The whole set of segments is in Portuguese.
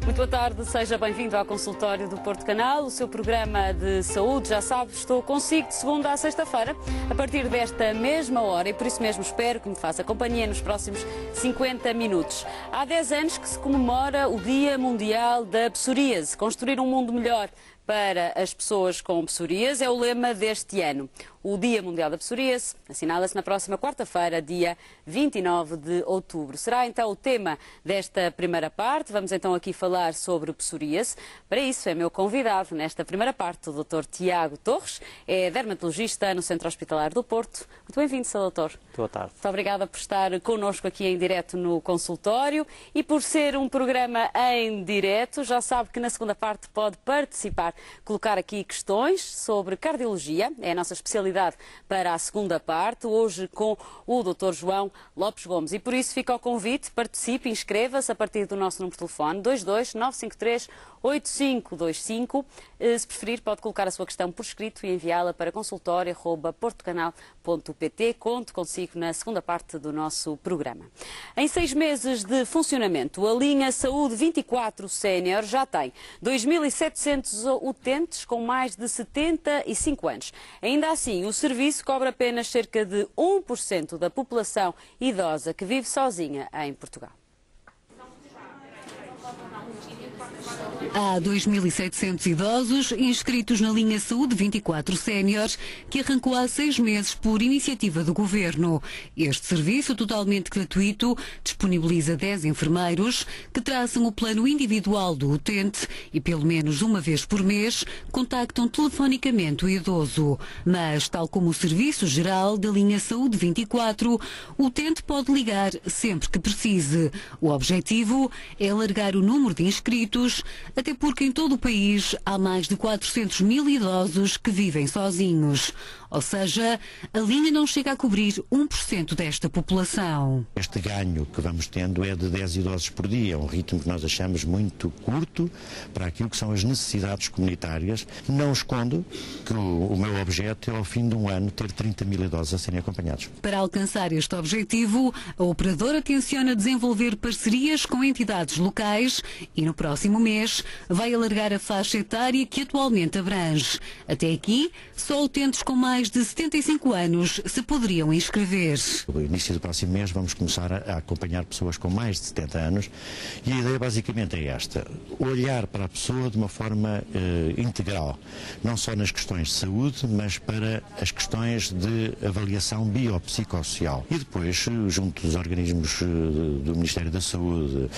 Muito boa tarde, seja bem-vindo ao consultório do Porto Canal, o seu programa de saúde. Já sabe, estou consigo de segunda a sexta-feira, a partir desta mesma hora, e por isso mesmo espero que me faça companhia nos próximos 50 minutos. Há 10 anos que se comemora o Dia Mundial da Psoríase. Construir um mundo melhor para as pessoas com psoríase é o lema deste ano. O Dia Mundial da Psoríase assinala-se na próxima quarta-feira, dia 29 de outubro. Será então o tema desta primeira parte. Vamos então aqui falar sobre psoríase. Para isso é meu convidado nesta primeira parte o Dr. Tiago Torres, é dermatologista no Centro Hospitalar do Porto. Muito bem-vindo, Sr. Doutor. Boa tarde. Muito obrigada por estar connosco aqui em direto no consultório e por ser um programa em direto. Já sabe que na segunda parte pode participar, colocar aqui questões sobre cardiologia, é a nossa especialidade para a segunda parte, hoje com o Dr. João Lopes Gomes. E por isso fica o convite, participe, inscreva-se a partir do nosso número de telefone 22 953 8525. Se preferir, pode colocar a sua questão por escrito e enviá-la para consultório@portocanal.pt. Conto consigo na segunda parte do nosso programa. Em 6 meses de funcionamento, a linha Saúde 24 Sénior já tem 2.700 utentes com mais de 75 anos. Ainda assim, o serviço cobra apenas cerca de 1% da população idosa que vive sozinha em Portugal. Há 2.700 idosos inscritos na linha Saúde 24 Séniores, que arrancou há 6 meses por iniciativa do Governo. Este serviço, totalmente gratuito, disponibiliza 10 enfermeiros que traçam o plano individual do utente e, pelo menos uma vez por mês, contactam telefonicamente o idoso. Mas, tal como o Serviço Geral da linha Saúde 24, o utente pode ligar sempre que precise. O objetivo é alargar o número de inscritos, até porque em todo o país há mais de 400 mil idosos que vivem sozinhos. Ou seja, a linha não chega a cobrir 1% desta população. Este ganho que vamos tendo é de 10 idosos por dia, um ritmo que nós achamos muito curto para aquilo que são as necessidades comunitárias. Não escondo que o meu objeto é, ao fim de um ano, ter 30 mil idosos a serem acompanhados. Para alcançar este objetivo, a operadora tenciona desenvolver parcerias com entidades locais e, no próximo mês, vai alargar a faixa etária que atualmente abrange. Até aqui, só utentes com mais de 75 anos se poderiam inscrever. No início do próximo mês vamos começar a acompanhar pessoas com mais de 70 anos e a ideia basicamente é esta: olhar para a pessoa de uma forma integral, não só nas questões de saúde, mas para as questões de avaliação biopsicossocial. E depois, junto dos organismos do Ministério da Saúde,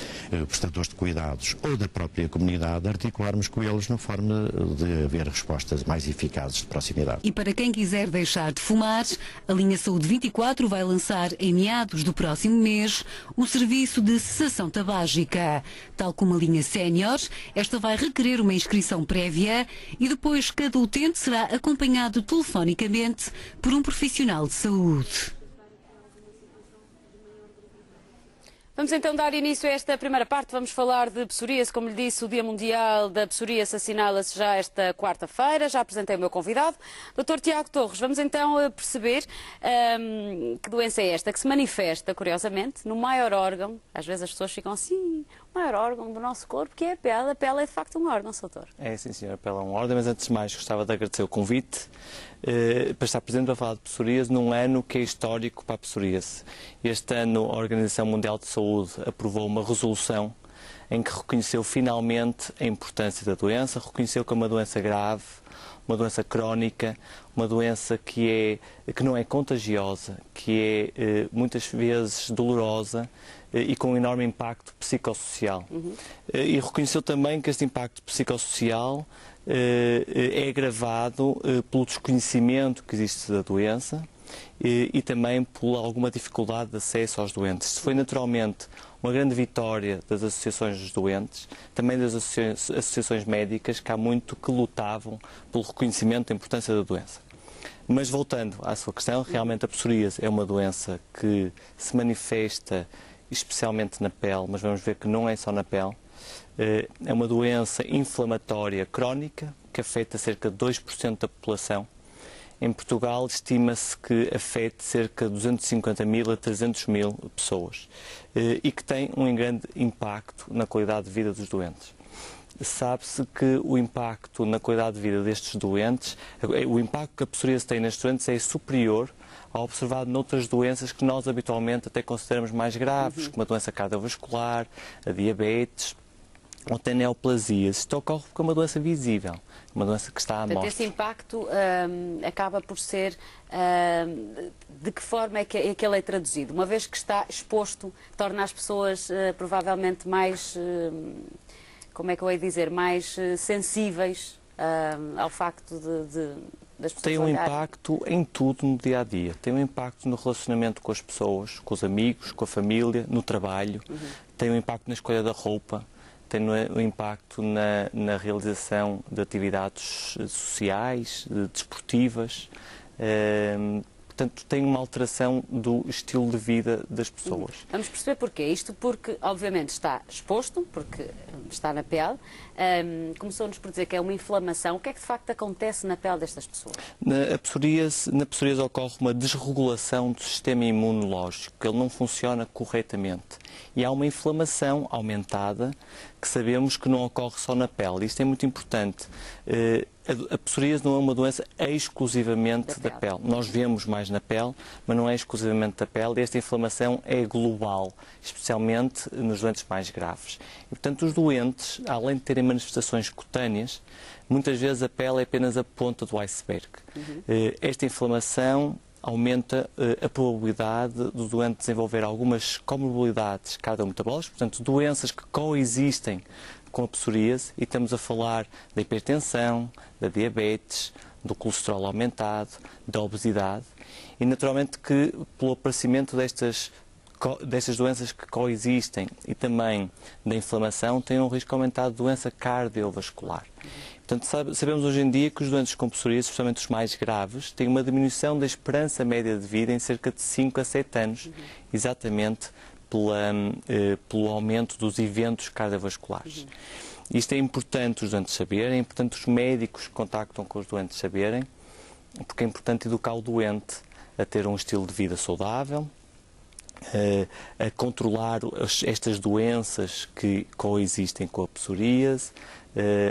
prestadores de cuidados ou da própria comunidade, articularmos com eles na forma de haver respostas mais eficazes de proximidade. E para quem quiser deixar de fumar, a linha Saúde 24 vai lançar em meados do próximo mês o serviço de cessação tabágica. Tal como a linha Sénior, esta vai requerer uma inscrição prévia e depois cada utente será acompanhado telefonicamente por um profissional de saúde. Vamos então dar início a esta primeira parte. Vamos falar de psoríase. Como lhe disse, o Dia Mundial da Psoríase assinala-se já esta quarta-feira. Já apresentei o meu convidado, Dr. Tiago Torres. Vamos então perceber que doença é esta, que se manifesta, curiosamente, no maior órgão. Às vezes as pessoas ficam assim, o maior órgão do nosso corpo, que é a pele. A pele é de facto um órgão, doutor. É, sim, senhora. A pele é um órgão, mas antes de mais gostava de agradecer o convite para estar presente para falar de psoríase num ano que é histórico para a psoríase. Este ano a Organização Mundial de Saúde aprovou uma resolução em que reconheceu finalmente a importância da doença, reconheceu que é uma doença grave, uma doença crónica, uma doença que não é contagiosa, que é muitas vezes dolorosa e com um enorme impacto psicossocial. E reconheceu também que este impacto psicossocial é agravado pelo desconhecimento que existe da doença e também por alguma dificuldade de acesso aos doentes. Isso foi naturalmente uma grande vitória das associações dos doentes, também das associações médicas, que há muito que lutavam pelo reconhecimento da importância da doença. Mas voltando à sua questão, realmente a psoríase é uma doença que se manifesta especialmente na pele, mas vamos ver que não é só na pele. É uma doença inflamatória crónica que afeta cerca de 2% da população. Em Portugal, estima-se que afete cerca de 250.000 a 300.000 pessoas e que tem um grande impacto na qualidade de vida dos doentes. Sabe-se que o impacto na qualidade de vida destes doentes, o impacto que a psoríase tem nestes doentes é superior ao observado noutras doenças que nós habitualmente até consideramos mais graves, como a doença cardiovascular, a diabetes ou até neoplasias. Isto ocorre porque é uma doença visível, uma doença que está à mostra. Esse impacto acaba por ser... de que forma é que ele é traduzido? Uma vez que está exposto, torna as pessoas provavelmente mais... como é que eu ia dizer? Mais sensíveis ao facto das pessoas tem um olharem. impacto em tudo no dia-a-dia. Tem um impacto no relacionamento com as pessoas, com os amigos, com a família, no trabalho. Tem um impacto na escolha da roupa. Tem um impacto na realização de atividades sociais, desportivas. Portanto, tem uma alteração do estilo de vida das pessoas. Vamos perceber porquê. Isto porque, obviamente, está exposto, porque está na pele. Começou-nos por dizer que é uma inflamação. O que é que, de facto, acontece na pele destas pessoas? Na psoríase ocorre uma desregulação do sistema imunológico. Ele não funciona corretamente. E há uma inflamação aumentada que sabemos que não ocorre só na pele. Isto é muito importante. A psoríase não é uma doença exclusivamente da pele. Nós vemos mais na pele, mas não é exclusivamente da pele. Esta inflamação é global, especialmente nos doentes mais graves. E, portanto, os doentes, além de terem manifestações cutâneas, muitas vezes a pele é apenas a ponta do iceberg. Esta inflamação aumenta a probabilidade do doente desenvolver algumas comorbilidades cardiometabólicas, portanto, doenças que coexistem com a psoríase, e estamos a falar da hipertensão, da diabetes, do colesterol aumentado, da obesidade, e naturalmente que pelo aparecimento destas doenças que coexistem e também da inflamação, tem um risco aumentado de doença cardiovascular. Portanto, sabemos hoje em dia que os doentes com psoríase, especialmente os mais graves, têm uma diminuição da esperança média de vida em cerca de 5 a 7 anos, exatamente pelo aumento dos eventos cardiovasculares. Isto é importante os doentes saberem, é importante os médicos que contactam com os doentes saberem, porque é importante educar o doente a ter um estilo de vida saudável, a controlar estas doenças que coexistem com a psoríase,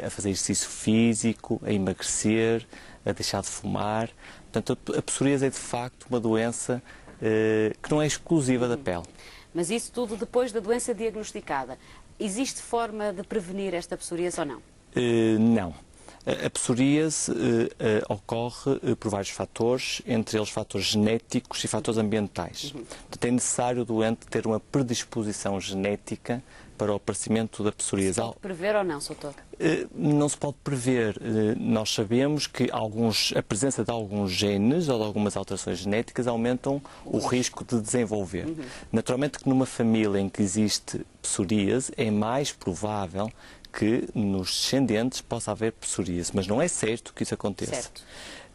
a fazer exercício físico, a emagrecer, a deixar de fumar. Portanto, a psoríase é de facto uma doença que não é exclusiva da pele. Mas isso tudo depois da doença diagnosticada. Existe forma de prevenir esta psoríase ou não? Não. A psoríase ocorre por vários fatores, entre eles fatores genéticos e fatores ambientais. Portanto, é necessário o doente ter uma predisposição genética para o aparecimento da psoríase. Se pode prever ou não, Soutor? Não se pode prever. Nós sabemos que a presença de alguns genes ou de algumas alterações genéticas aumentam o risco de desenvolver. Naturalmente que numa família em que existe psoríase é mais provável que nos descendentes possa haver psoríase, mas não é certo que isso aconteça. Certo.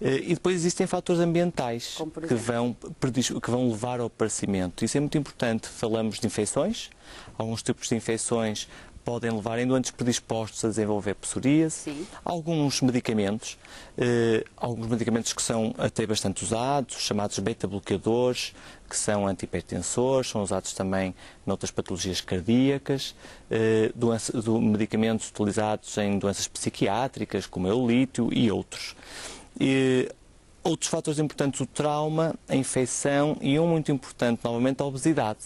E depois existem fatores ambientais que vão levar ao aparecimento. Isso é muito importante. Falamos de infecções. Alguns tipos de infecções podem levar em doentes predispostos a desenvolver psoríase. Sim. Alguns medicamentos que são até bastante usados, chamados beta-bloqueadores, que são antihipertensores, são usados também noutras patologias cardíacas, medicamentos utilizados em doenças psiquiátricas, como é o lítio e outros. Outros fatores importantes, o trauma, a infecção e um muito importante, novamente, a obesidade.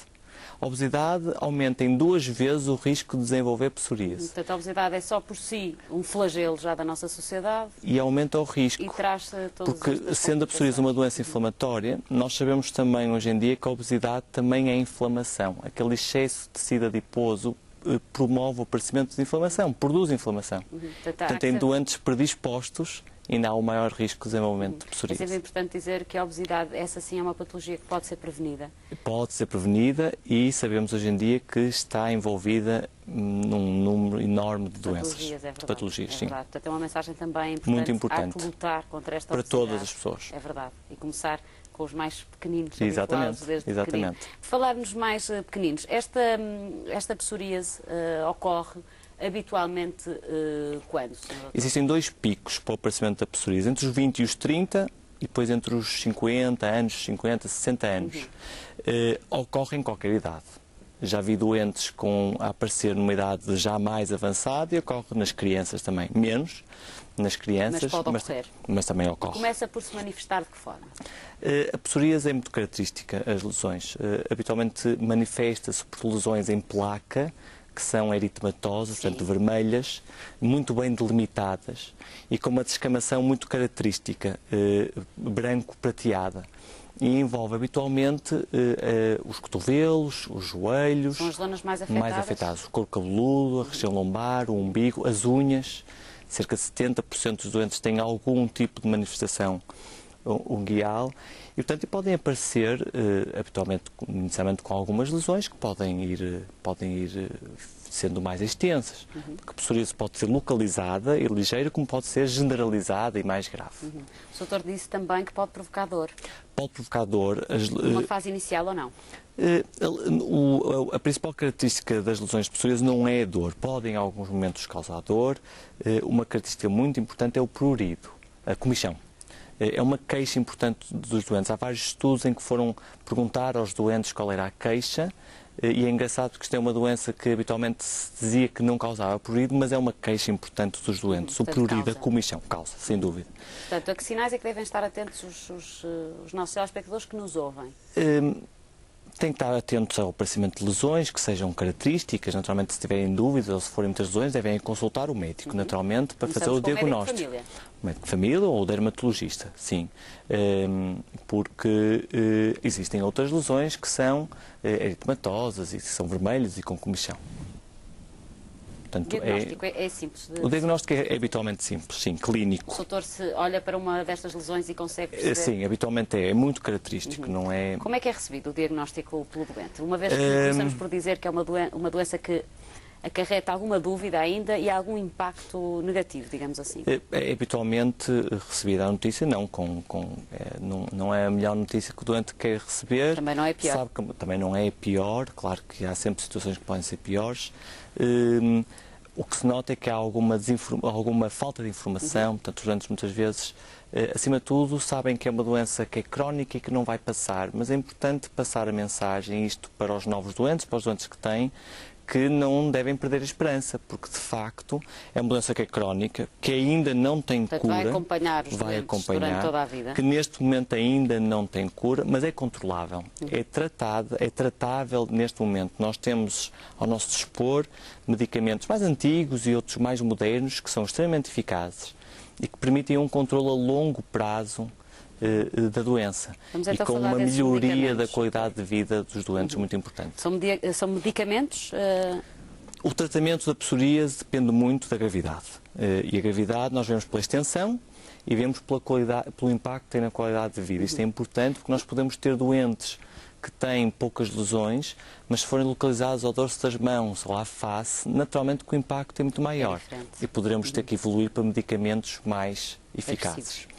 A obesidade aumenta em 2 vezes o risco de desenvolver psoríase. Portanto, a obesidade é só por si um flagelo já da nossa sociedade. E aumenta o risco. E traz todas porque, sendo a psoríase uma doença inflamatória, nós sabemos também hoje em dia que a obesidade também é inflamação. Aquele excesso de tecido adiposo promove o aparecimento de inflamação, produz inflamação. Portanto, em doentes predispostos, ainda há o maior risco de desenvolvimento de psoríase. É sempre importante dizer que a obesidade, essa sim é uma patologia que pode ser prevenida. Pode ser prevenida e sabemos hoje em dia que está envolvida num número enorme de doenças. Patologias, sim. Portanto, é uma mensagem também importante. Muito importante. Há que lutar contra esta obesidade. Para todas as pessoas. É verdade. E começar com os mais pequeninos. Exatamente. Exatamente. Falar-nos mais pequeninos. Esta psoríase ocorre habitualmente quando? Existem 2 picos para o aparecimento da psoríase. Entre os 20 e os 30 e depois entre os 50 anos, 50, 60 anos. Ocorre em qualquer idade. Já vi doentes a aparecer numa idade já mais avançada e ocorre nas crianças também. Menos nas crianças, mas pode ocorrer. Mas também ocorre. Começa por se manifestar de que forma? A psoríase é muito característica, as lesões. Habitualmente manifesta-se por lesões em placa, que são eritematosas, portanto vermelhas, muito bem delimitadas e com uma descamação muito característica, branco-prateada. E envolve habitualmente os cotovelos, os joelhos. São as zonas mais afetadas? O couro cabeludo, a região lombar, o umbigo, as unhas. Cerca de 70% dos doentes têm algum tipo de manifestação unguial. E, portanto, podem aparecer, habitualmente, inicialmente com algumas lesões que podem ir sendo mais extensas. Porque a psoríase pode ser localizada e ligeira, como pode ser generalizada e mais grave. O doutor disse também que pode provocar dor. Pode provocar dor. Numa fase inicial ou não? A principal característica das lesões de psoríase não é a dor. Pode, em alguns momentos, causar dor. Uma característica muito importante é o prurido, a comichão. É uma queixa importante dos doentes. Há vários estudos em que foram perguntar aos doentes qual era a queixa. E é engraçado porque isto é uma doença que habitualmente se dizia que não causava prurido, mas é uma queixa importante dos doentes. O prurido, a comichão, causa, sem dúvida. Portanto, a que sinais é que devem estar atentos os nossos telespectadores que nos ouvem? Tem que estar atentos ao aparecimento de lesões que sejam características. Naturalmente, se tiverem dúvidas ou se forem muitas lesões, devem consultar o médico, naturalmente, para fazer o diagnóstico. O médico de família ou o dermatologista, sim. Porque existem outras lesões que são eritematosas e que são vermelhas e com comichão. Portanto, o diagnóstico é simples? O diagnóstico é habitualmente simples, sim, clínico. O doutor se olha para uma destas lesões e consegue perceber? Sim, habitualmente é muito característico, não é... Como é que é recebido o diagnóstico pelo doente? Uma vez que começamos por dizer que é uma doença que acarreta alguma dúvida ainda e algum impacto negativo, digamos assim? É habitualmente recebida a notícia, não é a melhor notícia que o doente quer receber. Também não é pior. Sabe que também não é pior, claro que há sempre situações que podem ser piores. O que se nota é que há alguma falta de informação, portanto os doentes muitas vezes, acima de tudo, sabem que é uma doença que é crónica e que não vai passar, mas é importante passar a mensagem, isto para os novos doentes, para os doentes que têm, que não devem perder a esperança, porque de facto é uma doença que é crónica, que ainda não tem cura. Vai acompanhar os doentes durante toda a vida. Que neste momento ainda não tem cura, mas é controlável. É tratável neste momento. Nós temos ao nosso dispor medicamentos mais antigos e outros mais modernos que são extremamente eficazes e que permitem um controle a longo prazo da doença então e com uma melhoria da qualidade de vida dos doentes muito importante. São medicamentos? O tratamento da psoríase depende muito da gravidade. E a gravidade nós vemos pela extensão e vemos pelo impacto que tem na qualidade de vida. Isto é importante porque nós podemos ter doentes que têm poucas lesões, mas se forem localizados ao dorso das mãos ou à face, naturalmente que o impacto é muito maior. E poderemos ter que evoluir para medicamentos mais eficazes.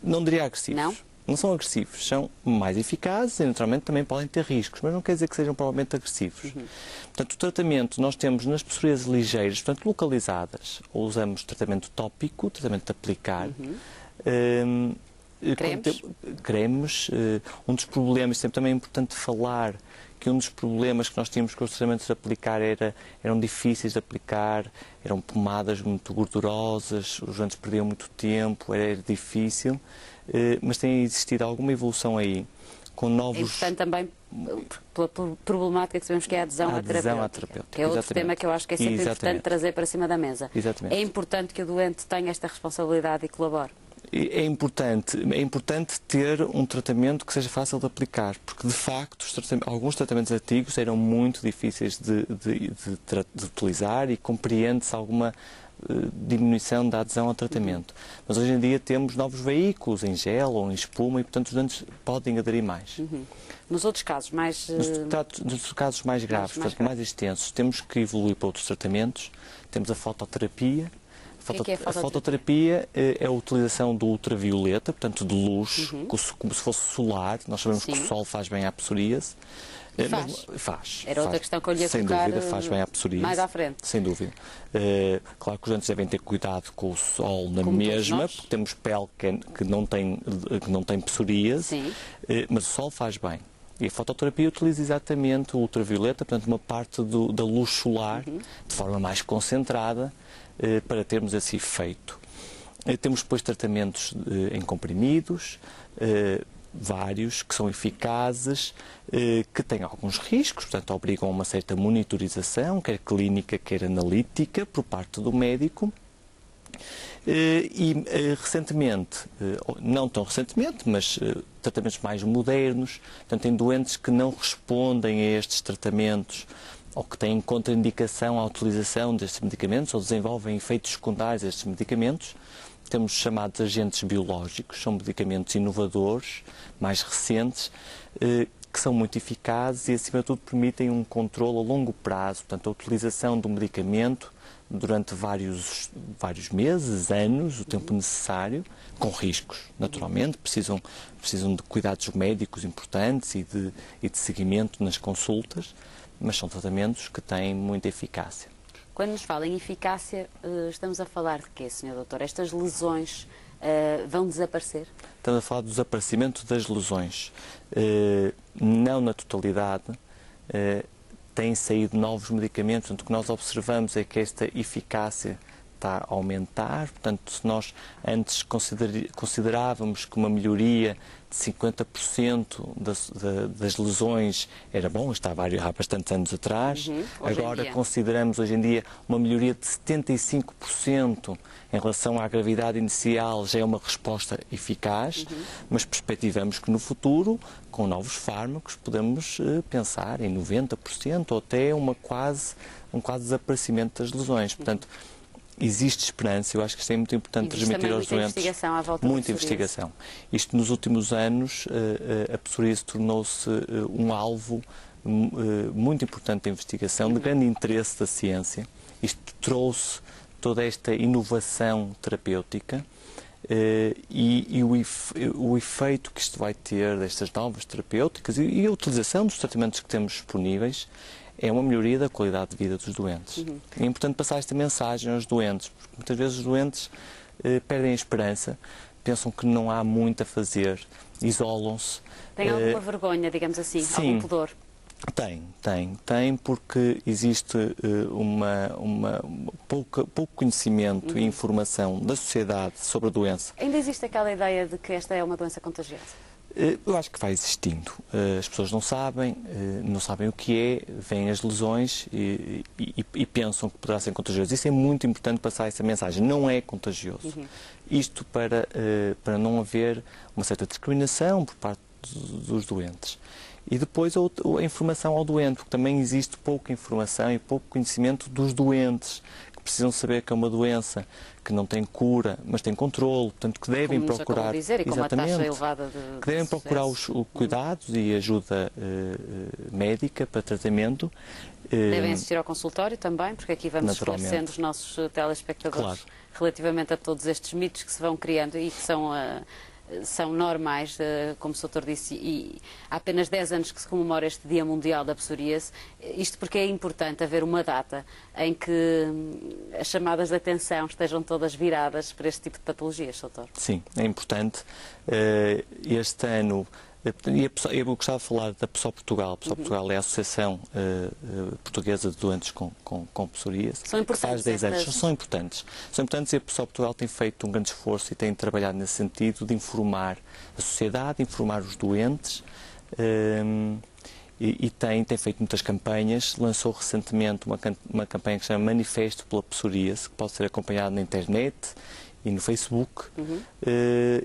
Não diria agressivos. Não são agressivos, são mais eficazes e naturalmente também podem ter riscos, mas não quer dizer que sejam provavelmente agressivos. Portanto, o tratamento nós temos nas psoríases ligeiras, portanto localizadas, ou usamos tratamento tópico, tratamento de aplicar, cremes. Um dos problemas, sempre também é importante falar que um dos problemas que nós tínhamos com os tratamentos de aplicar eram difíceis de aplicar, eram pomadas muito gordurosas, os doentes perdiam muito tempo, era difícil, mas tem existido alguma evolução aí, com novos... É importante também pela problemática que sabemos que é a adesão à terapêutica. Que é outro tema que eu acho que é sempre importante trazer para cima da mesa. Exatamente. É importante que o doente tenha esta responsabilidade e colabore. É importante ter um tratamento que seja fácil de aplicar, porque de facto alguns tratamentos antigos eram muito difíceis de utilizar e compreende-se alguma diminuição da adesão ao tratamento. Mas hoje em dia temos novos veículos em gel ou em espuma e portanto os doentes podem aderir mais. Nos outros casos mais... Nos casos mais graves, portanto mais extensos, temos que evoluir para outros tratamentos. Temos a fototerapia. A fototerapia é a utilização do ultravioleta, portanto de luz, como se fosse solar. Nós sabemos que o sol faz bem à psoríase. Faz. Faz. Era outra questão que eu lhe ia sem colocar, dúvida, faz bem à psoríase. mais à frente. Sem dúvida. Claro que os doentes devem ter cuidado com o sol na Como mesma, porque temos pele que não tem psoríase, Sim. mas o sol faz bem. E a fototerapia utiliza exatamente o ultravioleta, portanto, uma parte da luz solar, de forma mais concentrada, para termos esse efeito. Temos depois tratamentos em comprimidos, vários, que são eficazes, que têm alguns riscos, portanto, obrigam a uma certa monitorização, quer clínica, quer analítica, por parte do médico. Recentemente, não tão recentemente, mas tratamentos mais modernos, portanto, em doentes que não respondem a estes tratamentos ou que têm contraindicação à utilização destes medicamentos ou desenvolvem efeitos secundários a estes medicamentos, temos chamados agentes biológicos, são medicamentos inovadores, mais recentes, que são muito eficazes e, acima de tudo, permitem um controle a longo prazo, portanto, a utilização do medicamento durante vários meses, anos, o tempo necessário, com riscos, naturalmente, precisam de cuidados médicos importantes e de seguimento nas consultas, mas são tratamentos que têm muita eficácia. Quando nos fala em eficácia, estamos a falar de quê, Sr. Doutor? Estas lesões vão desaparecer? Estamos a falar do desaparecimento das lesões. Não na totalidade. Têm saído novos medicamentos, portanto, o que nós observamos é que esta eficácia está a aumentar, portanto, se nós antes considerávamos que uma melhoria de 50% das lesões era bom, estava há bastantes anos atrás, agora consideramos hoje em dia uma melhoria de 75% em relação à gravidade inicial, já é uma resposta eficaz, mas perspectivamos que no futuro, com novos fármacos, podemos pensar em 90% ou até um quase desaparecimento das lesões. Portanto, existe esperança, eu acho que isto é muito importante transmitir aos doentes. Muita investigação à volta muita investigação. Isto nos últimos anos, a psoríase tornou-se um alvo muito importante da investigação, de grande interesse da ciência. Isto trouxe toda esta inovação terapêutica e o efeito que isto vai ter destas novas terapêuticas e a utilização dos tratamentos que temos disponíveis é uma melhoria da qualidade de vida dos doentes. É importante passar esta mensagem aos doentes, porque muitas vezes os doentes perdem a esperança, pensam que não há muito a fazer, isolam-se. Tem alguma vergonha, digamos assim, sim, algum pudor? Tem, porque existe pouco conhecimento e informação da sociedade sobre a doença. Ainda existe aquela ideia de que esta é uma doença contagiosa? Eu acho que vai existindo. As pessoas não sabem o que é, veem as lesões e pensam que poderá ser contagioso. Isso é muito importante passar essa mensagem. Não é contagioso. Isto para não haver uma certa discriminação por parte dos doentes. E depois a informação ao doente, porque também existe pouca informação e pouco conhecimento dos doentes, que precisam saber que é uma doença que não tem cura, mas tem controle, portanto que devem procurar, dizer, e com uma taxa elevada que devem procurar os cuidados e ajuda médica para tratamento. Devem assistir ao consultório também, porque aqui vamos esclarecendo os nossos telespectadores relativamente a todos estes mitos que se vão criando e que são normais, como o Dr. disse, e há apenas 10 anos que se comemora este Dia Mundial da Psoríase. Isto porque é importante haver uma data em que as chamadas de atenção estejam todas viradas para este tipo de patologias, Dr. Sim, é importante. Este ano, eu gostava de falar da PSO Portugal. A PSO Portugal é a Associação Portuguesa de Doentes com Psoríase. São importantes. Faz 10 anos. São importantes. São importantes e a PSO Portugal tem feito um grande esforço e tem trabalhado nesse sentido de informar a sociedade, informar os doentes e tem feito muitas campanhas. Lançou recentemente uma campanha que se chama Manifesto pela Psoríase, que pode ser acompanhada na internet e no Facebook,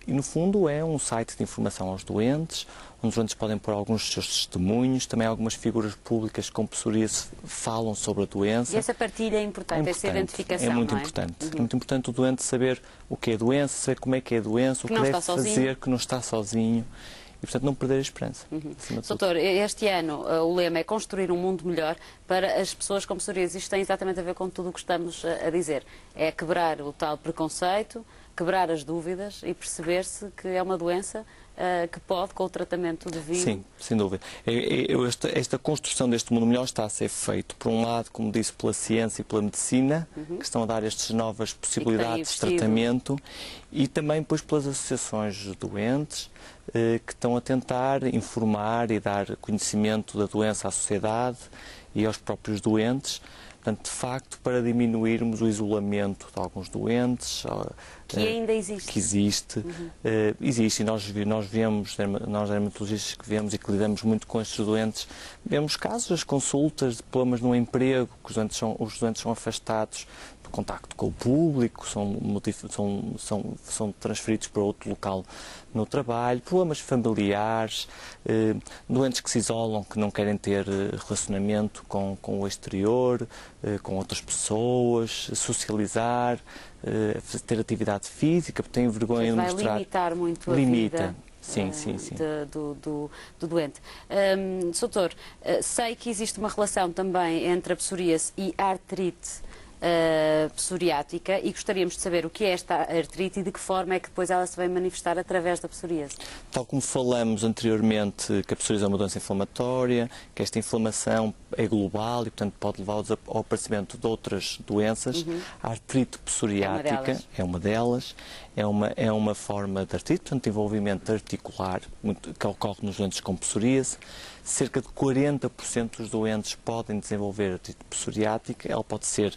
e no fundo é um site de informação aos doentes, onde os doentes podem pôr alguns dos seus testemunhos, também algumas figuras públicas com psoríase falam sobre a doença. E essa partilha é importante, essa identificação, é muito não é? importante. É muito importante o doente saber o que é a doença, saber como é que é a doença, o que deve fazer, que não está sozinho. E, portanto, não perder a esperança. Doutor, este ano o lema é construir um mundo melhor para as pessoas com psoríase. Isto tem exatamente a ver com tudo o que estamos a dizer. É quebrar o tal preconceito, quebrar as dúvidas e perceber-se que é uma doença que pode, com o tratamento devido. Sim, sem dúvida. Esta construção deste mundo melhor está a ser feito, por um lado, como disse, pela ciência e pela medicina, que estão a dar estas novas possibilidades de tratamento, e também depois pelas associações de doentes, que estão a tentar informar e dar conhecimento da doença à sociedade e aos próprios doentes. Portanto, de facto, para diminuirmos o isolamento de alguns doentes, que ainda existe. Que existe. Existe, e nós dermatologistas que vemos e que lidamos muito com estes doentes, vemos casos, as consultas de problemas no emprego, que os doentes são afastados do contacto com o público, são transferidos para outro local no trabalho, problemas familiares, doentes que se isolam, que não querem ter relacionamento com o exterior, com outras pessoas, socializar, ter atividade física, porque têm vergonha de mostrar. Vai limitar muito a vida. Sim. Do doente. Doutor, sei que existe uma relação também entre a psoríase e a artrite psoriática, e gostaríamos de saber o que é esta artrite e de que forma é que depois ela se vai manifestar através da psoríase. Tal como falamos anteriormente, que a psoríase é uma doença inflamatória, que esta inflamação é global e, portanto, pode levar ao aparecimento de outras doenças. A artrite psoriática é uma delas. É uma forma de artrite, portanto, envolvimento articular, que ocorre nos doentes com psoríase. Cerca de 40% dos doentes podem desenvolver artrite psoriática. Ela pode ser,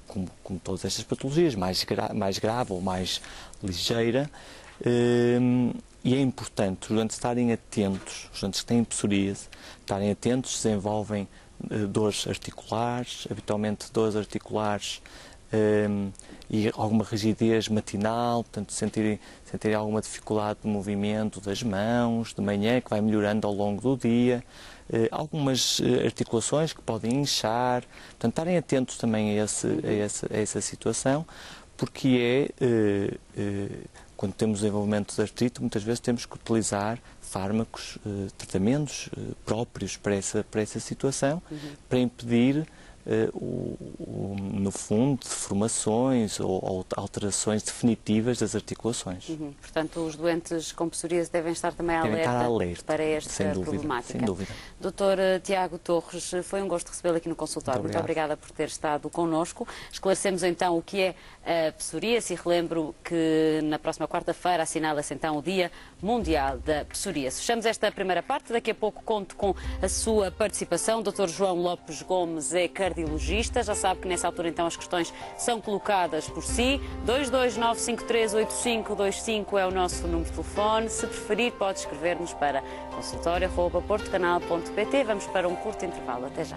como todas estas patologias, mais grave ou mais ligeira. E é importante os doentes estarem atentos, os doentes que têm psoríase, estarem atentos, desenvolvem dores articulares, habitualmente dores articulares e alguma rigidez matinal, portanto sentirem alguma dificuldade de movimento das mãos, de manhã, que vai melhorando ao longo do dia, algumas articulações que podem inchar, portanto estarem atentos também a essa situação, porque quando temos desenvolvimento de artrite, muitas vezes temos que utilizar fármacos, tratamentos próprios para essa situação, para impedir no fundo, deformações ou alterações definitivas das articulações. Portanto, os doentes com psoríase devem estar também alerta para esta problemática. Sem dúvida. Dr. Tiago Torres, foi um gosto recebê-lo aqui no consultório. Muito obrigada por ter estado connosco. Esclarecemos então o que é a psoríase e relembro que na próxima quarta-feira assinala-se então o Dia Mundial da Psoríase. Fechamos esta primeira parte. Daqui a pouco conto com a sua participação. O Dr. João Lopes Gomes é cardiologista. Já sabe que nessa altura então as questões são colocadas por si. 229538525 é o nosso número de telefone. Se preferir, pode escrever-nos para consultório@portocanal.pt. Vamos para um curto intervalo. Até já.